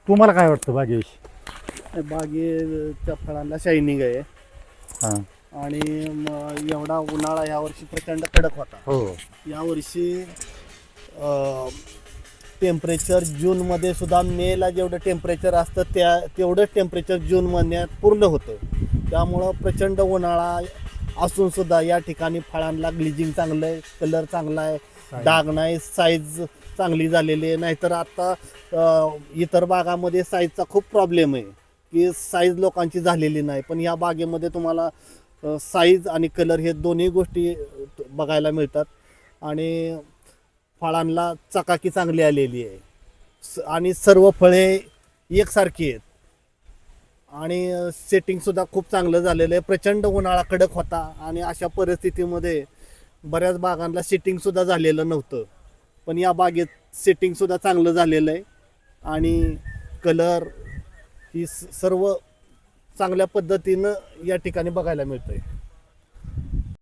तुम्हाला काय वाटतं बागेविषयी? बागेच्या फळांना शायनिंग आहे हां. आणि एवढा उन्हाळा यावर्षी प्रचंड कडक होता. हो. यावर्षी टेम्परेचर जूनमध्ये सुद्धा मेला जेवढं टेम्परेचर असतं तेवढंच टेम्परेचर जून महिन्यात पूर्ण होतं. त्यामुळं प्रचंड उन्हाळा असून सुद्धा या ठिकाणी फळांना ग्लिजिंग चांगलं आहे, कलर चांगला आहे, डाग नाही, साईज चांगली झालेली आहे. नाहीतर आता इतर बागामध्ये साईजचा खूप प्रॉब्लेम आहे की साईज लोकांची झालेली नाही, पण या बागेमध्ये तुम्हाला साईज आणि कलर हे दोन्ही गोष्टी बघायला मिळतात. आणि फळांना चकाकी चांगली आलेली आहे आणि सर्व फळे एकसारखी आहेत आणि सेटिंगसुद्धा खूप चांगलं झालेलं आहे. प्रचंड उन्हाळा कडक होता आणि अशा परिस्थितीमध्ये बऱ्याच बागांना सेटिंगसुद्धा झालेलं नव्हतं, पण या बागेत सेटिंगसुद्धा चांगलं झालेलं आहे आणि कलर ही सर्व चांगल्या पद्धतीनं या ठिकाणी बघायला मिळतं आहे.